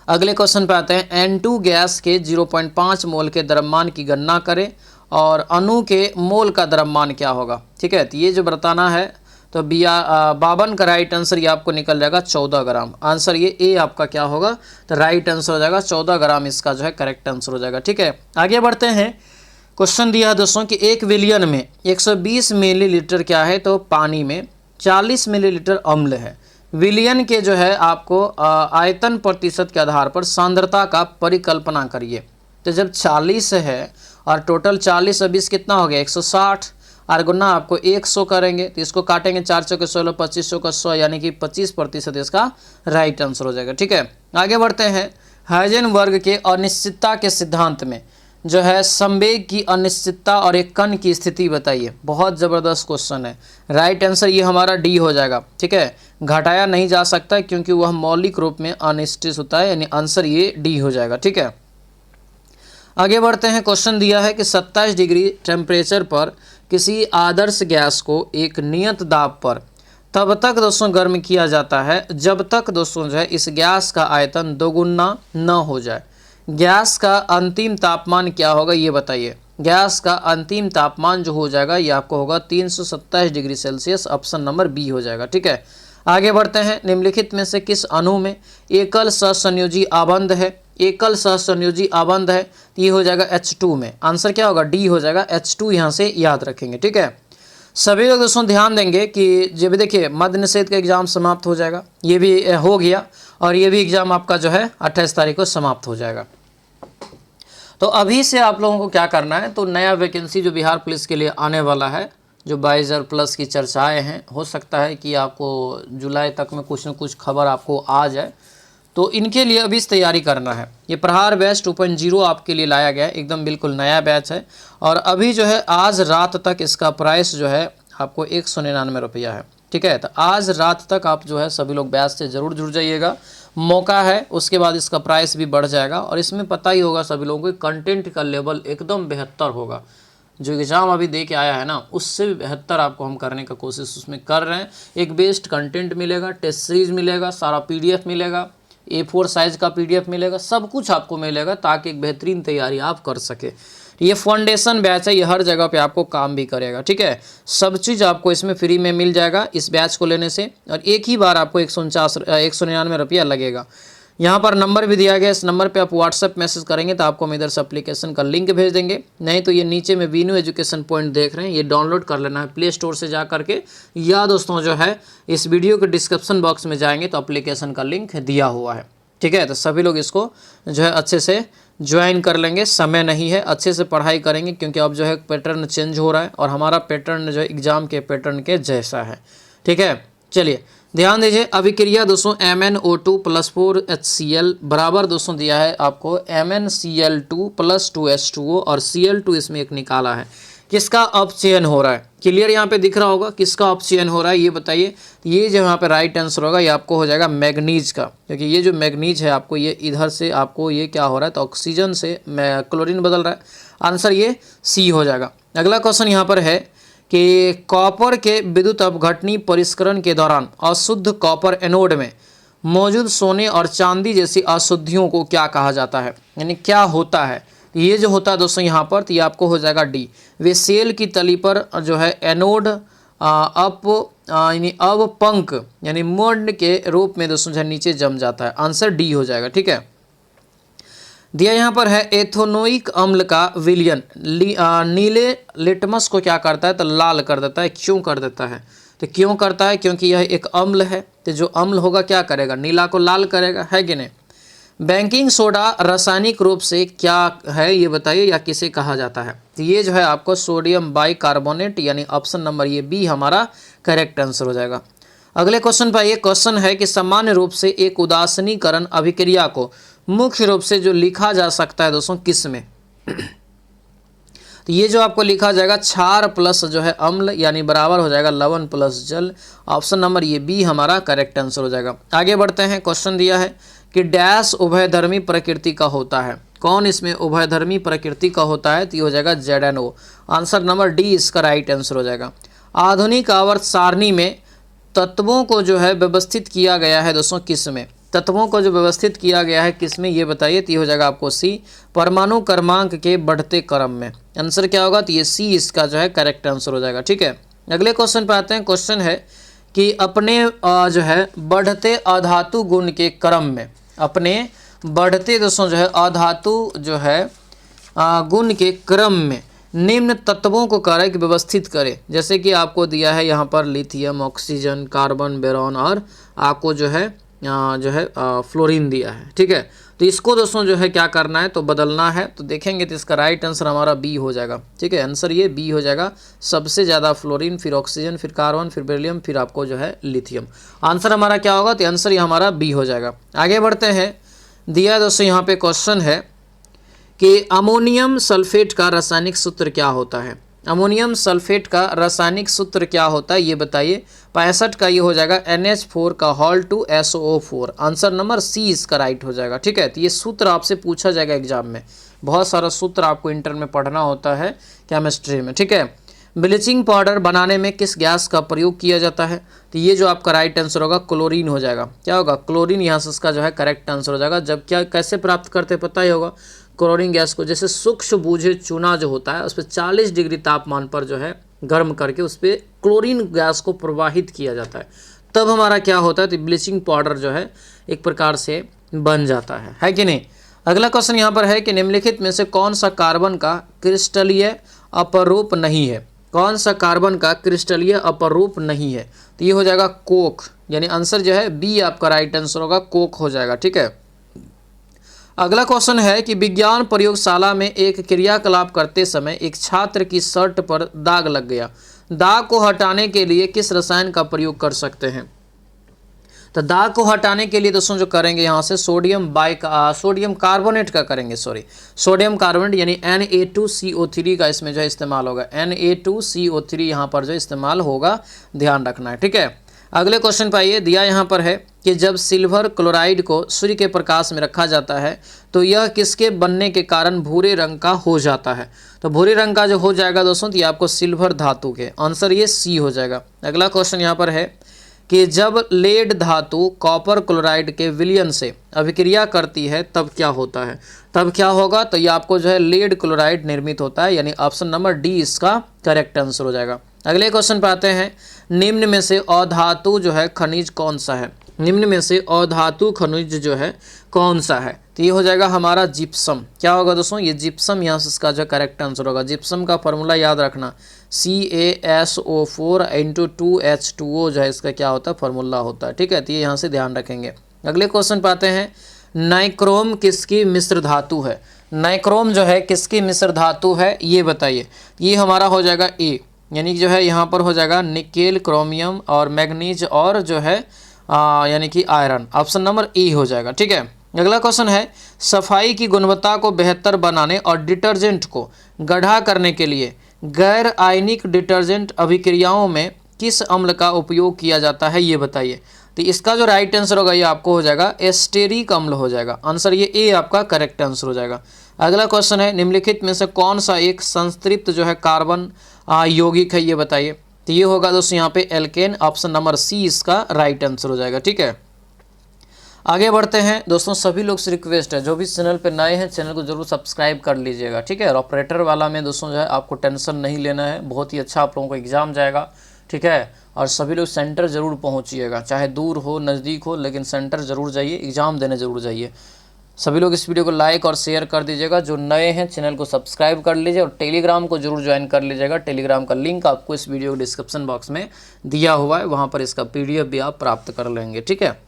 अगले क्वेश्चन पे आते हैं। N2 गैस के 0.5 मोल के द्रव्यमान की गणना करें और अणु के मोल का द्रव्यमान क्या होगा? ठीक है, तो ये जो बताना है, तो 52 का राइट आंसर ये आपको निकल जाएगा 14 ग्राम। आंसर ये ए आपका क्या होगा? तो राइट आंसर हो जाएगा 14 ग्राम, इसका जो है करेक्ट आंसर हो जाएगा। ठीक है, आगे बढ़ते हैं। क्वेश्चन दिया है दोस्तों कि 1 विलियन में 120 मिलीलीटर क्या है? तो पानी में 40 मिलीलीटर अम्ल है। विलियन के जो है आपको आयतन प्रतिशत के आधार पर सांद्रता का परिकल्पना करिए। तो जब 40 है और टोटल 40 और 20 कितना हो गया? 160, और गुना आपको 100 करेंगे, तो इसको काटेंगे 4 चौके 16, 25 का 100, यानी कि 25% इसका राइट आंसर हो जाएगा। ठीक है, आगे बढ़ते हैं। हाइजेनबर्ग के अनिश्चितता के सिद्धांत में जो है संवेग की अनिश्चितता और एक कण की स्थिति बताइए। बहुत ज़बरदस्त क्वेश्चन है। राइट आंसर ये हमारा डी हो जाएगा। ठीक है, घटाया नहीं जा सकता क्योंकि वह मौलिक रूप में अनिश्चित होता है, यानी आंसर ये डी हो जाएगा। ठीक है, आगे बढ़ते हैं। क्वेश्चन दिया है कि 27 डिग्री टेम्परेचर पर किसी आदर्श गैस को एक नियत दाब पर तब तक दोस्तों गर्म किया जाता है जब तक दोस्तों जो है इस गैस का आयतन दोगुना न हो जाए। गैस का अंतिम तापमान क्या होगा, ये बताइए। गैस का अंतिम तापमान जो हो जाएगा ये आपको होगा 327 degree Celsius. Option number B हो जाएगा। ठीक है, आगे बढ़ते हैं। निम्नलिखित में से किस अणु में एकल सहसंयोजी आबंध है? एकल सहसंयोजी आबंध है, तो ये हो जाएगा H2 में। आंसर क्या होगा? डी हो जाएगा। H2 यहाँ से याद रखेंगे। ठीक है, सभी लोग दोस्तों ध्यान देंगे कि जब देखिए मद्य निषेध का एग्जाम समाप्त हो जाएगा, ये भी हो गया, और ये भी एग्जाम आपका जो है 28 तारीख को समाप्त हो जाएगा। तो अभी से आप लोगों को क्या करना है, तो नया वैकेंसी जो बिहार पुलिस के लिए आने वाला है, जो 22,000 प्लस की चर्चाएं हैं, हो सकता है कि आपको जुलाई तक में कुछ न कुछ खबर आपको आ जाए, तो इनके लिए अभी तैयारी करना है। ये प्रहार बैच 2.0 आपके लिए लाया गया है, एकदम बिल्कुल नया बैच है, और अभी जो है आज रात तक इसका प्राइस जो है आपको 199 रुपया है। ठीक है, तो आज रात तक आप जो है सभी लोग बैच से ज़रूर जुड़ जाइएगा, मौका है, उसके बाद इसका प्राइस भी बढ़ जाएगा। और इसमें पता ही होगा सभी लोगों को कंटेंट का लेवल एकदम बेहतर होगा। जो एग्ज़ाम अभी दे के आया है ना, उससे भी बेहतर आपको हम करने का कोशिश उसमें कर रहे हैं। एक बेस्ट कंटेंट मिलेगा, टेस्ट सीरीज मिलेगा, सारा PDF मिलेगा, A4 साइज़ का PDF मिलेगा, सब कुछ आपको मिलेगा ताकि एक बेहतरीन तैयारी आप कर सके। ये फाउंडेशन बैच है, ये हर जगह पे आपको काम भी करेगा। ठीक है, सब चीज़ आपको इसमें फ्री में मिल जाएगा इस बैच को लेने से, और एक ही बार आपको 199 रुपया लगेगा। यहाँ पर नंबर भी दिया गया, इस नंबर पे आप व्हाट्सएप मैसेज करेंगे तो आपको हम इधर से एप्लीकेशन का लिंक भेज देंगे। नहीं तो ये नीचे में वीनू एजुकेशन पॉइंट देख रहे हैं, ये डाउनलोड कर लेना है प्ले स्टोर से जा करके, या दोस्तों जो है इस वीडियो के डिस्क्रिप्शन बॉक्स में जाएंगे तो एप्लीकेशन का लिंक दिया हुआ है। ठीक है, तो सभी लोग इसको जो है अच्छे से ज्वाइन कर लेंगे। समय नहीं है, अच्छे से पढ़ाई करेंगे, क्योंकि अब जो है पैटर्न चेंज हो रहा है और हमारा पैटर्न जो है एग्ज़ाम के पैटर्न के जैसा है। ठीक है, चलिए ध्यान दीजिए। अभिक्रिया दोस्तों MnO2 + 4 HCl बराबर दोस्तों दिया है आपको MnCl2 + 2 H2O, और Cl2 इसमें एक निकाला है। किसका अपचयन हो रहा है? क्लियर यहाँ पे दिख रहा होगा किसका अपचयन हो रहा है, ये बताइए। ये जो यहाँ पे राइट आंसर होगा ये आपको हो जाएगा मैग्नीज का, क्योंकि ये जो मैग्नीज है आपको ये इधर से आपको ये क्या हो रहा है, तो ऑक्सीजन से क्लोरीन बदल रहा है। आंसर ये सी हो जाएगा। अगला क्वेश्चन यहाँ पर है कि कॉपर के विद्युत अपघटनी परिष्करण के दौरान अशुद्ध कॉपर एनोड में मौजूद सोने और चांदी जैसी अशुद्धियों को क्या कहा जाता है, यानी क्या होता है? ये जो होता है दोस्तों यहाँ पर, तो ये आपको हो जाएगा डी। वे सेल की तली पर जो है एनोड यानी अवपंक यानी मोड़ के रूप में दोस्तों जो है नीचे जम जाता है। आंसर डी हो जाएगा। ठीक है, दिया यहाँ पर है एथोनोइक अम्ल का विलयन नीले लिटमस को क्या करता है, तो लाल कर देता है। क्यों कर देता है, तो क्यों करता है, क्योंकि यह एक अम्ल है, तो जो अम्ल होगा क्या करेगा, नीला को लाल करेगा, है कि नहीं। बेकिंग सोडा रासायनिक रूप से क्या है ये बताइए, या किसे कहा जाता है, तो ये जो है आपको सोडियम बाइकार्बोनेट, यानी ऑप्शन नंबर ये बी हमारा करेक्ट आंसर हो जाएगा। अगले क्वेश्चन पर ये क्वेश्चन है कि सामान्य रूप से एक उदासीनीकरण अभिक्रिया को मुख्य रूप से जो लिखा जा सकता है दोस्तों किस में, तो ये जो आपको लिखा जाएगा क्षार प्लस जो है अम्ल, यानी बराबर हो जाएगा लवण प्लस जल। ऑप्शन नंबर ये बी हमारा करेक्ट आंसर हो जाएगा। आगे बढ़ते हैं, क्वेश्चन दिया है कि डैश उभयधर्मी प्रकृति का होता है, कौन इसमें उभयधर्मी प्रकृति का होता है, तो ये हो जाएगा ZNO। आंसर नंबर डी इसका राइट आंसर हो जाएगा। आधुनिक आवर्त सारणी में तत्वों को जो है व्यवस्थित किया गया है दोस्तों किस में, तत्वों को जो व्यवस्थित किया गया है किस में ये बताइए, तो ये हो जाएगा आपको सी, परमाणु क्रमांक के बढ़ते क्रम में। आंसर क्या होगा, तो ये सी इसका जो है करेक्ट आंसर हो जाएगा। ठीक है, अगले क्वेश्चन पे आते हैं। क्वेश्चन है कि अपने जो है बढ़ते अधातु गुण के क्रम में, अपने बढ़ते दोस्तों जो है अधातु जो है गुण के क्रम में निम्न तत्वों को कारक व्यवस्थित करें। जैसे कि आपको दिया है यहाँ पर लिथियम, ऑक्सीजन, कार्बन, बोरॉन और आपको जो है फ्लोरीन दिया है। ठीक है, तो इसको दोस्तों जो है क्या करना है, तो बदलना है। तो देखेंगे तो इसका राइट आंसर हमारा बी हो जाएगा। ठीक है, आंसर ये बी हो जाएगा। सबसे ज़्यादा फ्लोरीन, फिर ऑक्सीजन, फिर कार्बन, फिर बेरिलियम, फिर आपको जो है लिथियम। आंसर हमारा क्या होगा, तो आंसर ये हमारा बी हो जाएगा। आगे बढ़ते हैं, दिया दोस्तों यहाँ पे क्वेश्चन है कि अमोनियम सल्फेट का रासायनिक सूत्र क्या होता है। अमोनियम सल्फेट का रासायनिक सूत्र क्या होता है ये बताइए। 65 का ये हो जाएगा NH4 का whole two SO4। Answer number C इसका राइट हो जाएगा। ठीक है, तो ये सूत्र आपसे पूछा जाएगा एग्जाम में। बहुत सारा सूत्र आपको इंटर में पढ़ना होता है केमिस्ट्री में। ठीक है, ब्लीचिंग पाउडर बनाने में किस गैस का प्रयोग किया जाता है, तो ये जो आपका राइट आंसर होगा क्लोरीन हो जाएगा। क्या होगा, क्लोरीन यहाँ से इसका जो है करेक्ट आंसर हो जाएगा। जब क्या कैसे प्राप्त करते पता ही होगा, क्लोरीन गैस को जैसे सूक्ष्म बूझे चूना जो होता है उस पर 40 डिग्री तापमान पर जो है गर्म करके उस पर क्लोरीन गैस को प्रवाहित किया जाता है, तब हमारा क्या होता है, तो ब्लीचिंग पाउडर जो है एक प्रकार से बन जाता है कि नहीं। अगला क्वेश्चन यहाँ पर है कि निम्नलिखित में से कौन सा कार्बन का क्रिस्टलीय अपरूप नहीं है, कौन सा कार्बन का क्रिस्टलीय अपरूप नहीं है, तो ये हो जाएगा कोक, यानी आंसर जो है बी आपका राइट आंसर होगा, कोक हो जाएगा। ठीक है, अगला क्वेश्चन है कि विज्ञान प्रयोगशाला में एक क्रियाकलाप करते समय एक छात्र की शर्ट पर दाग लग गया, दाग को हटाने के लिए किस रसायन का प्रयोग कर सकते हैं। तो दाग को हटाने के लिए दोस्तों जो करेंगे यहाँ से सोडियम कार्बोनेट का करेंगे, सोडियम कार्बोनेट यानी Na2CO3 का इसमें जो है इस्तेमाल होगा। Na2CO3 यहाँ पर जो इस्तेमाल होगा, ध्यान रखना है। ठीक है, अगले क्वेश्चन पर आइए। दिया यहाँ पर है कि जब सिल्वर क्लोराइड को सूर्य के प्रकाश में रखा जाता है तो यह किसके बनने के कारण भूरे रंग का हो जाता है, तो भूरे रंग का जो हो जाएगा दोस्तों, तो ये आपको सिल्वर धातु के, आंसर ये सी हो जाएगा। अगला क्वेश्चन यहाँ पर है कि जब लेड धातु कॉपर क्लोराइड के विलयन से अभिक्रिया करती है तब क्या होता है, तब क्या होगा, तो ये आपको जो है लेड क्लोराइड निर्मित होता है, यानी ऑप्शन नंबर डी इसका करेक्ट आंसर हो जाएगा। अगले क्वेश्चन पर आते हैं, निम्न में से अधातु जो है खनिज कौन सा है, निम्न में से अधातु खनिज जो है कौन सा है, तो ये हो जाएगा हमारा जिप्सम। क्या होगा दोस्तों, ये जिप्सम यहाँ से इसका जो करेक्ट आंसर होगा। जिप्सम का फॉर्मूला याद रखना, CaSO4 × 2H2O जो है इसका क्या होता है, फॉर्मूला होता है। ठीक है, तो ये यहाँ से ध्यान रखेंगे। अगले क्वेश्चन पर आते हैं, नाइक्रोम किसकी मिश्र धातु है, नाइक्रोम जो है किसकी मिश्र धातु है ये बताइए। ये हमारा हो जाएगा ए, यानी जो है यहाँ पर हो जाएगा निकेल, क्रोमियम और मैग्नीज और जो है यानी कि आयरन, ऑप्शन नंबर ए हो जाएगा। ठीक है, अगला क्वेश्चन है, सफाई की गुणवत्ता को बेहतर बनाने और डिटर्जेंट को गाढ़ा करने के लिए गैर आयनिक डिटर्जेंट अभिक्रियाओं में किस अम्ल का उपयोग किया जाता है ये बताइए। तो इसका जो राइट आंसर होगा ये आपको हो जाएगा एस्टेरिक अम्ल हो जाएगा, आंसर ये ए आपका करेक्ट आंसर हो जाएगा। अगला क्वेश्चन है, निम्नलिखित में से कौन सा एक संतृप्त जो है कार्बन यौगिक है ये बताइए। तो ये होगा दोस्तों यहाँ पे एल्केन, ऑप्शन नंबर सी इसका राइट आंसर हो जाएगा। ठीक है, आगे बढ़ते हैं दोस्तों, सभी लोग से रिक्वेस्ट है जो भी चैनल पे नए हैं चैनल को जरूर सब्सक्राइब कर लीजिएगा, ठीक है। और ऑपरेटर वाला में दोस्तों जो है आपको टेंशन नहीं लेना है, बहुत ही अच्छा आप लोगों को एग्ज़ाम जाएगा, ठीक है। और सभी लोग सेंटर ज़रूर पहुँचिएगा, चाहे दूर हो नज़दीक हो, लेकिन सेंटर ज़रूर जाइए, एग्ज़ाम देने ज़रूर जाइए। सभी लोग इस वीडियो को लाइक और शेयर कर दीजिएगा, जो नए हैं चैनल को सब्सक्राइब कर लीजिए और टेलीग्राम को जरूर ज्वाइन कर लीजिएगा। टेलीग्राम का लिंक आपको इस वीडियो के डिस्क्रिप्शन बॉक्स में दिया हुआ है, वहाँ पर इसका PDF भी आप प्राप्त कर लेंगे, ठीक है।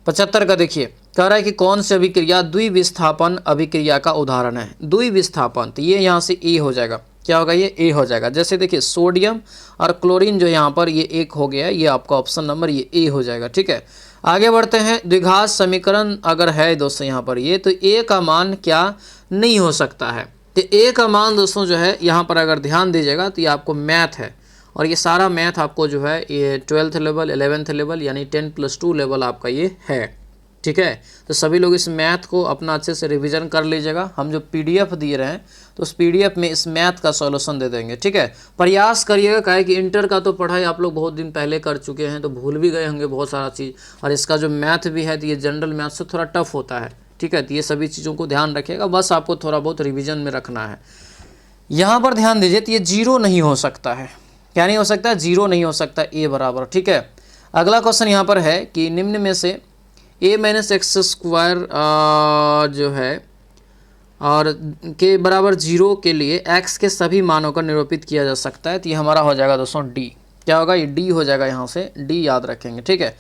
75 का देखिए, कह रहा है कि कौन सी अभिक्रिया द्विविस्थापन अभिक्रिया का उदाहरण है। द्विविस्थापन, तो ये यहाँ से ए हो जाएगा, क्या होगा ये ए हो जाएगा। जैसे देखिए सोडियम और क्लोरीन जो यहाँ पर ये एक हो गया, ये आपका ऑप्शन नंबर ये ए हो जाएगा, ठीक है। आगे बढ़ते हैं, द्विघात समीकरण अगर है दोस्तों यहाँ पर ये, तो ए का मान क्या नहीं हो सकता है। तो ए का मान दोस्तों जो है यहाँ पर अगर ध्यान दीजिएगा तो ये आपको मैथ है, और ये सारा मैथ आपको जो है ये 12th लेवल 11th लेवल यानी 10+2 लेवल आपका ये है, ठीक है। तो सभी लोग इस मैथ को अपना अच्छे से रिवीजन कर लीजिएगा। हम जो PDF दे रहे हैं तो उस PDF में इस मैथ का सॉल्यूशन दे देंगे, ठीक है। प्रयास करिएगा, काहे कि इंटर का तो पढ़ाई आप लोग बहुत दिन पहले कर चुके हैं तो भूल भी गए होंगे बहुत सारा चीज़, और इसका जो मैथ भी है तो ये जनरल मैथ से थोड़ा टफ होता है, ठीक है। तो ये सभी चीज़ों को ध्यान रखिएगा, बस आपको थोड़ा बहुत रिविजन में रखना है। यहाँ पर ध्यान दीजिए, तो ये 0 नहीं हो सकता है, क्या नहीं हो सकता, 0 नहीं हो सकता ए बराबर, ठीक है। अगला क्वेश्चन यहाँ पर है कि निम्न में से a-x² जो है और के बराबर 0 के लिए x के सभी मानों का निरूपित किया जा सकता है। तो ये हमारा हो जाएगा दोस्तों डी, क्या होगा ये डी हो जाएगा, यहाँ से डी याद रखेंगे, ठीक है।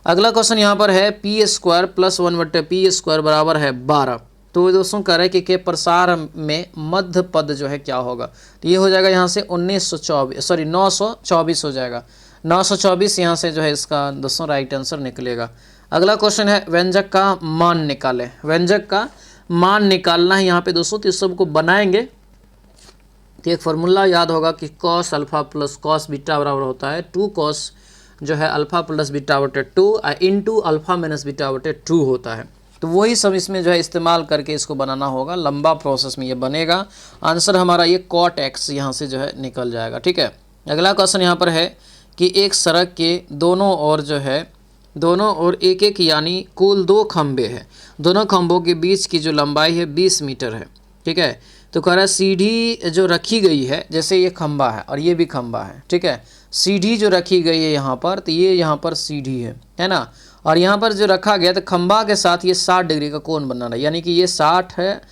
अगला क्वेश्चन यहाँ पर है p² + 1/p² बराबर है 12। तो दोस्तों कह रहे हैं कि के प्रसार में मध्य पद जो है क्या होगा, तो ये हो जाएगा यहाँ से 924 हो जाएगा, 924 यहाँ से जो है इसका दोस्तों राइट आंसर निकलेगा। अगला क्वेश्चन है व्यंजक का मान निकालें। व्यंजक का मान निकालना है यहाँ पे दोस्तों, तो इस सबको बनाएंगे तो एक फार्मूला याद होगा कि cos alpha plus cos beta बराबर होता है 2 cos जो है अल्फा प्लस बीटा बटे 2 इंटू अल्फा माइनस बीटा बटे 2 होता है। तो वही सब इसमें जो है इस्तेमाल करके इसको बनाना होगा, लंबा प्रोसेस में ये बनेगा। आंसर हमारा ये cot x यहाँ से जो है निकल जाएगा, ठीक है। अगला क्वेश्चन यहाँ पर है कि एक सड़क के दोनों ओर जो है दोनों ओर एक एक यानी कुल 2 खंबे हैं, दोनों खंभों के बीच की जो लंबाई है 20 मीटर है, ठीक है। तो कह रहा है सीढ़ी जो रखी गई है, जैसे ये खंबा है और ये भी खंबा है, ठीक है। सीढ़ी जो रखी गई है यहाँ पर, तो ये यहाँ पर सीढ़ी है ना, और यहाँ पर जो रखा गया तो खंबा के साथ ये 60 डिग्री का कोण बना रहा है, यानी कि ये 60 है।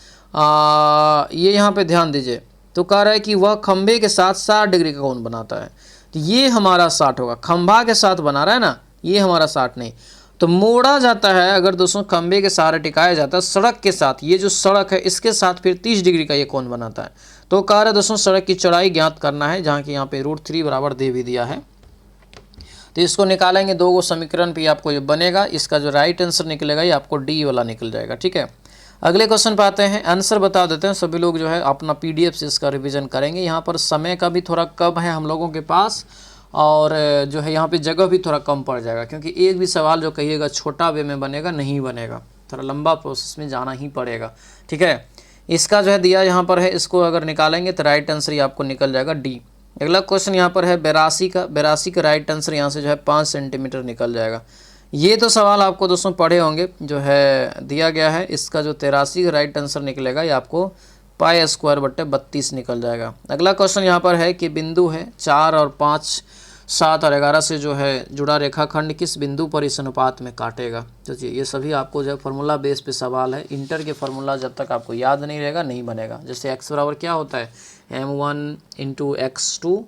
ये यहाँ पे ध्यान दीजिए, तो कह रहा है कि वह खंबे के साथ 60 डिग्री का कोण बनाता है, तो ये हमारा 60 होगा, खंबा के साथ बना रहा है ना, ये हमारा 60 नहीं। तो मोड़ा जाता है अगर दोस्तों खंबे के सहारे टिकाया जाता है सड़क के साथ, ये जो सड़क है इसके साथ फिर 30 डिग्री का ये कोण बनाता है। तो कह रहा है दोस्तों सड़क की चौड़ाई ज्ञात करना है, जहाँ की यहाँ पे √3 बराबर दे भी दिया है। तो इसको निकालेंगे, 2 गो समीकरण पे आपको ये बनेगा, इसका जो राइट आंसर निकलेगा ये आपको डी वाला निकल जाएगा, ठीक है। अगले क्वेश्चन पे आते हैं, आंसर बता देते हैं। सभी लोग जो है अपना PDF से इसका रिविजन करेंगे। यहाँ पर समय का भी थोड़ा कम है हम लोगों के पास, और जो है यहाँ पे जगह भी थोड़ा कम पड़ जाएगा, क्योंकि एक भी सवाल जो कहिएगा छोटा वे में बनेगा नहीं बनेगा, थोड़ा लंबा प्रोसेस में जाना ही पड़ेगा, ठीक है। इसका जो है दिया यहाँ पर है, इसको अगर निकालेंगे तो राइट आंसर ही आपको निकल जाएगा डी। अगला क्वेश्चन यहाँ पर है 82 का राइट आंसर यहाँ से जो है 5 सेंटीमीटर निकल जाएगा। ये तो सवाल आपको दोस्तों पढ़े होंगे, जो है दिया गया है, इसका जो 83 का राइट आंसर निकलेगा ये आपको π² बटे 32 निकल जाएगा। अगला क्वेश्चन यहाँ पर है कि बिंदु है 4 और 5, 7 और 11 से जो है जुड़ा रेखाखंड किस बिंदु पर इस अनुपात में काटेगा। तो जी ये सभी आपको जो है फार्मूला बेस पे सवाल है, इंटर के फार्मूला जब तक आपको याद नहीं रहेगा नहीं बनेगा। जैसे x बराबर क्या होता है m1 × x2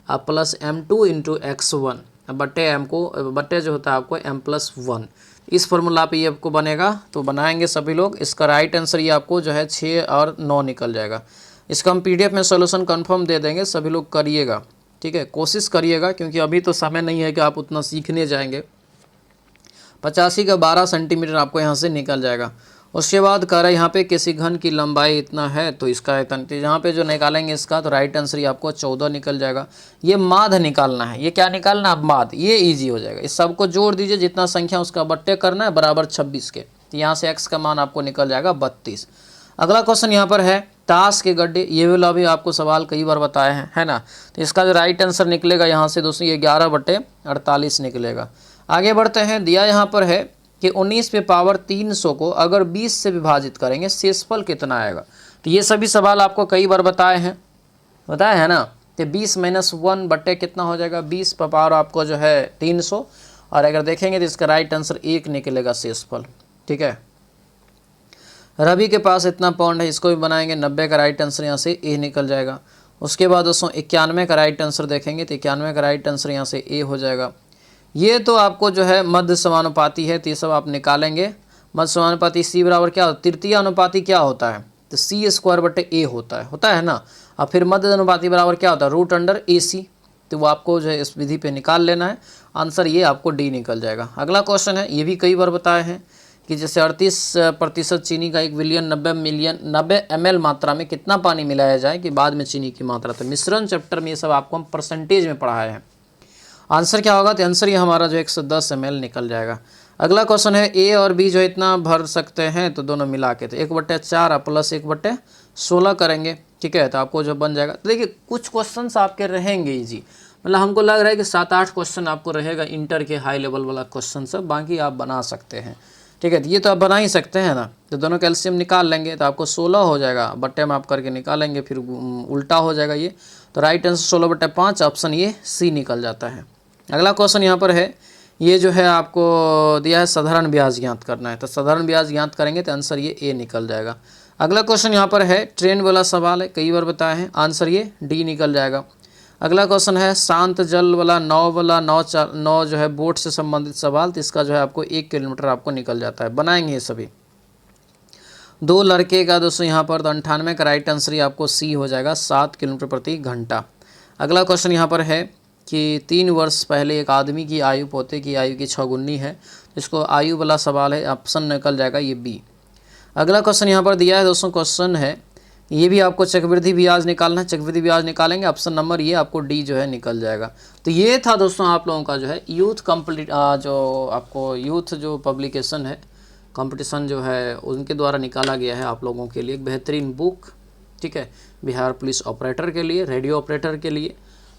plus m2 × x1 बट्टे m को बट्टे जो होता है आपको m+1, इस फार्मूला पे ये आपको बनेगा। तो बनाएंगे सभी लोग, इसका राइट आंसर ये आपको जो है 6 और 9 निकल जाएगा। इसका हम PDF में सॉल्यूशन कंफर्म दे देंगे, सभी लोग करिएगा, ठीक है, कोशिश करिएगा, क्योंकि अभी तो समय नहीं है कि आप उतना सीखने जाएंगे। 85 का 12 सेंटीमीटर आपको यहाँ से निकल जाएगा। उसके बाद कह रहा है यहाँ पे किसी घन की लंबाई इतना है तो इसका आयतन, यहाँ पे जो निकालेंगे इसका तो राइट आंसर आपको 14 निकल जाएगा। ये माध निकालना है, ये क्या निकालना है माध, ये इजी हो जाएगा। इस सबको जोड़ दीजिए, जितना संख्या उसका बट्टे करना है बराबर 26 के, तो यहाँ से x का मान आपको निकल जाएगा 32। अगला क्वेश्चन यहाँ पर है ताश के गड्ढे, ये वाला भी आपको सवाल कई बार बताए हैं, है ना। तो इसका जो राइट आंसर निकलेगा यहाँ से दोस्तों ये 11/48 निकलेगा। आगे बढ़ते हैं, दिया यहाँ पर है कि 19 पे पावर 300 को अगर 20 से विभाजित करेंगे शेषफल कितना आएगा। तो ये सभी सवाल आपको कई बार बताए हैं ना। तो 20 - 1 बट्टे कितना हो जाएगा, 20 पे पावर आपको जो है 300, और अगर देखेंगे तो इसका राइट आंसर 1 निकलेगा शेषफल। ठीक है, रवि के पास इतना पॉइंट है, इसको भी बनाएंगे, 90 का राइट आंसर यहाँ से ए निकल जाएगा। उसके बाद दोस्तों 91 का राइट आंसर देखेंगे तो 91 का राइट आंसर यहाँ से ए हो जाएगा। ये तो आपको जो है मध्य समानुपाती है, तो ये सब आप निकालेंगे। मध्य समानुपाती सी बराबर क्या होता है, तृतीय अनुपाती क्या होता है, तो C²/A होता है ना। और फिर मध्य अनुपाती बराबर क्या होता है, √AC। तो वो आपको जो है इस विधि पे निकाल लेना है। आंसर ये आपको डी निकल जाएगा। अगला क्वेश्चन है, ये भी कई बार बताए हैं कि जैसे 38% चीनी का 1 बिलियन 90 ml मात्रा में कितना पानी मिलाया जाए कि बाद में चीनी की मात्रा। तो मिश्रण चैप्टर में ये सब आपको हम परसेंटेज में पढ़ाए हैं। आंसर क्या होगा, तो आंसर ये हमारा जो 110 ml निकल जाएगा। अगला क्वेश्चन है, ए और बी जो इतना भर सकते हैं तो दोनों मिला के, तो 1/4 प्लस 1/16 करेंगे। ठीक है, तो आपको जो बन जाएगा। तो देखिए कुछ क्वेश्चंस आपके रहेंगे इजी, मतलब हमको लग रहा है कि 7-8 क्वेश्चन आपको रहेगा इंटर के हाई लेवल वाला क्वेश्चन सब, बाकी आप बना सकते हैं। ठीक है, तो ये तो आप बना ही सकते हैं ना। तो दोनों कैल्शियम निकाल लेंगे तो आपको 16 हो जाएगा, बट्टे में आप करके निकालेंगे, फिर उल्टा हो जाएगा ये। तो राइट आंसर 16/5, ऑप्शन ये सी निकल जाता है। अगला क्वेश्चन यहाँ पर है, ये जो है आपको दिया है साधारण ब्याज ज्ञात करना है। तो साधारण ब्याज ज्ञात करेंगे तो आंसर ये ए निकल जाएगा। अगला क्वेश्चन यहाँ पर है, ट्रेन वाला सवाल है, कई बार बताए हैं, आंसर ये डी निकल जाएगा। अगला क्वेश्चन है, शांत जल वाला नाव जो है बोट से संबंधित सवाल, तो इसका जो है आपको 1 किलोमीटर आपको निकल जाता है। बनाएंगे ये सभी। 2 लड़के का दोस्तों यहाँ पर, तो 98 का राइट आंसर ही आपको सी हो जाएगा, 7 किलोमीटर प्रति घंटा। अगला क्वेश्चन यहाँ पर है कि 3 वर्ष पहले एक आदमी की आयु पोते की आयु की 6 गुनी है। इसको आयु वाला सवाल है, ऑप्शन निकल जाएगा ये बी। अगला क्वेश्चन यहाँ पर दिया है दोस्तों, क्वेश्चन है ये भी आपको चक्रवृद्धि ब्याज निकालना है। चक्रवृद्धि ब्याज निकालेंगे, ऑप्शन नंबर ये आपको डी जो है निकल जाएगा। तो ये था दोस्तों आप लोगों का जो है यूथ कंप्लीट जो आपको यूथ जो पब्लिकेशन है, कंपटीशन जो है उनके द्वारा निकाला गया है आप लोगों के लिए एक बेहतरीन बुक। ठीक है, बिहार पुलिस ऑपरेटर के लिए, रेडियो ऑपरेटर के लिए।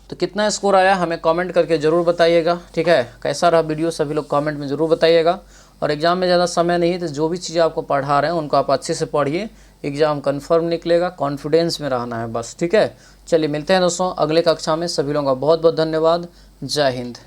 तो कितना स्कोर आया हमें कमेंट करके ज़रूर बताइएगा। ठीक है, कैसा रहा वीडियो सभी लोग कमेंट में ज़रूर बताइएगा। और एग्ज़ाम में ज़्यादा समय नहीं है, तो जो भी चीज़ें आपको पढ़ा रहे हैं उनको आप अच्छे से पढ़िए, एग्ज़ाम कन्फर्म निकलेगा, कॉन्फिडेंस में रहना है बस। ठीक है, चलिए मिलते हैं दोस्तों अगले कक्षा में। सभी लोगों का बहुत बहुत धन्यवाद। जय हिंद।